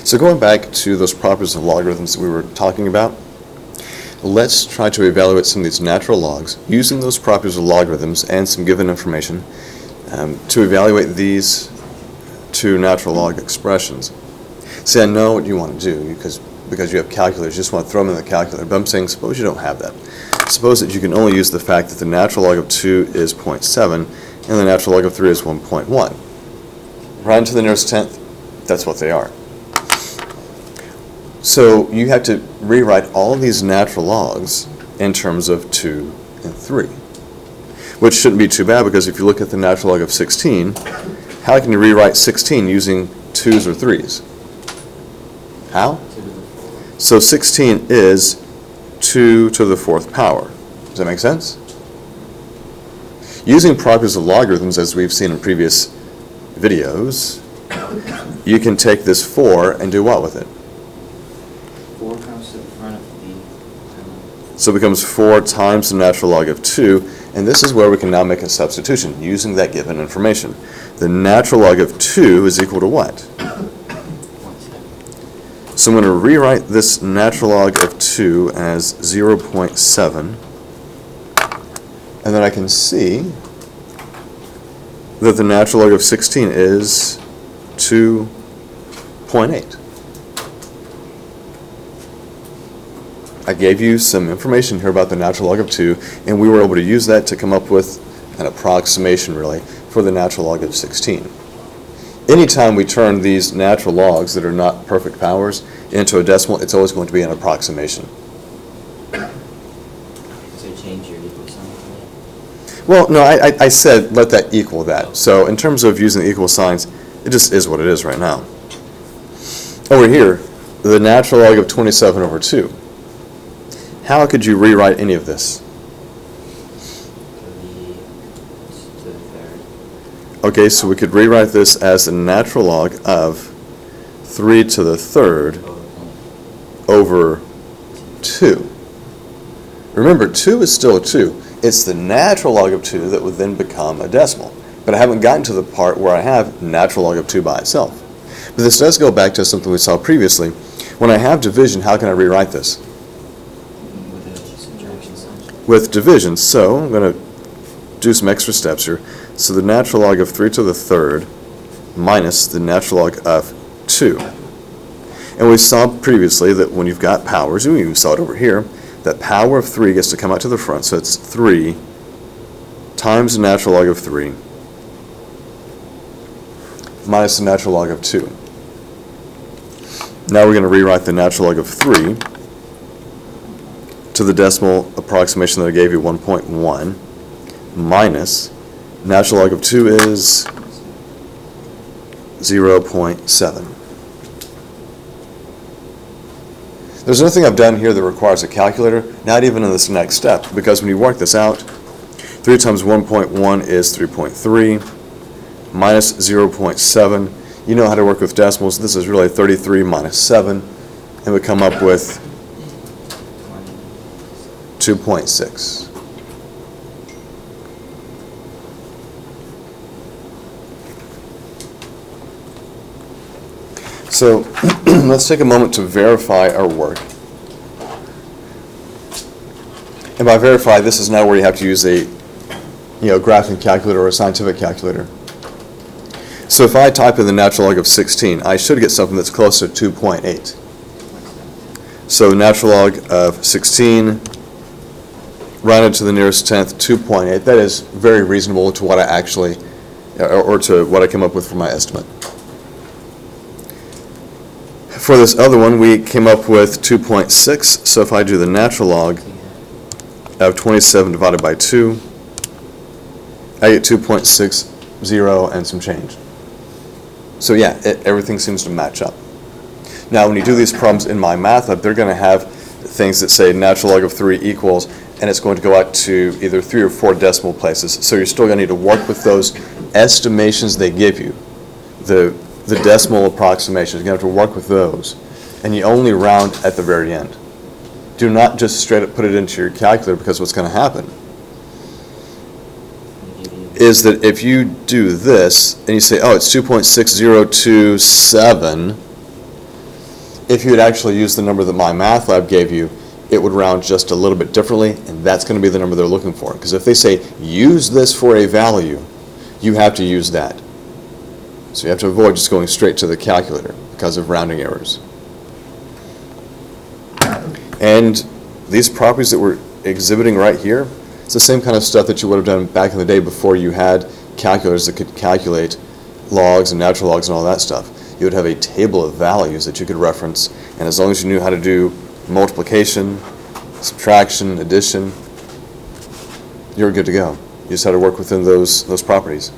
So going back to those properties of logarithms that we were talking about, let's try to evaluate some of these natural logs using those properties of logarithms and some given information to evaluate these two natural log expressions. See, I know what you want to do because you have calculators, you just want to throw them in the calculator, but I'm saying suppose you don't have that. Suppose that you can only use the fact that the natural log of 2 is 0.7 and the natural log of 3 is 1.1. Right into the nearest tenth, that's what they are. So you have to rewrite all of these natural logs in terms of 2 and 3, which shouldn't be too bad because if you look at the natural log of 16, how can you rewrite 16 using 2's or 3's? How? So 16 is 2 to the 4th power. Does that make sense? Using properties of logarithms, as we've seen in previous videos, you can take this 4 and do what with it? 4 comes to the front of the... So it becomes 4 times the natural log of 2, and this is where we can now make a substitution using that given information. The natural log of 2 is equal to what? So I'm going to rewrite this natural log of 2 as 0.7, and then I can see that the natural log of 16 is 2.8. I gave you some information here about the natural log of 2, and we were able to use that to come up with an approximation, really, for the natural log of 16. Anytime we turn these natural logs that are not perfect powers into a decimal, it's always going to be an approximation. So change your equal sign for that? Well, no, I said let that equal that. So in terms of using the equal signs, it just is what it is right now. Over here, the natural log of 27 over 2. How could you rewrite any of this? To the third. Okay, so we could rewrite this as the natural log of 3 to the 3rd over 2. Remember, 2 is still 2. It's the natural log of 2 that would then become a decimal. But I haven't gotten to the part where I have natural log of 2 by itself. But this does go back to something we saw previously. When I have division, how can I rewrite this? With a subtraction sign. With division. So I'm going to do some extra steps here. So the natural log of 3 to the 3rd minus the natural log of 2. And we saw previously that when you've got powers, we even saw it over here, that power of 3 gets to come out to the front. So it's 3 times the natural log of 3 minus the natural log of 2. Now we're going to rewrite the natural log of 3 to the decimal approximation that I gave you, 1.1, minus natural log of 2 is 0.7. There's nothing I've done here that requires a calculator, not even in this next step, because when you work this out, 3 times 1.1 is 3.3, minus 0.7. You know how to work with decimals. This is really 33 minus 7, and we come up with 2.6. So let's take a moment to verify our work. And by verify, this is now where you have to use a graphing calculator or a scientific calculator. So if I type in the natural log of 16, I should get something that's close to 2.8. So natural log of 16 rounded to the nearest tenth, 2.8. That is very reasonable to what I actually, or to what I came up with for my estimate. For this other one, we came up with 2.6. So if I do the natural log of 27 divided by 2, I get 2.60 and some change. So yeah, everything seems to match up. Now when you do these problems in my math lab, they're going to have things that say natural log of 3 equals, and it's going to go out to either 3 or 4 decimal places. So you're still going to need to work with those estimations they give you, the decimal approximations. You're going to have to work with those, and you only round at the very end. Do not just straight up put it into your calculator, because what's going to happen is that if you do this and you say, oh, it's 2.6027, if you had actually used the number that my math lab gave you, it would round just a little bit differently, and that's going to be the number they're looking for. Because if they say, use this for a value, you have to use that. So you have to avoid just going straight to the calculator because of rounding errors. And these properties that we're exhibiting right here, it's the same kind of stuff that you would have done back in the day before you had calculators that could calculate logs and natural logs and all that stuff. You would have a table of values that you could reference, and as long as you knew how to do multiplication, subtraction, addition, you're good to go. You just had to work within those properties.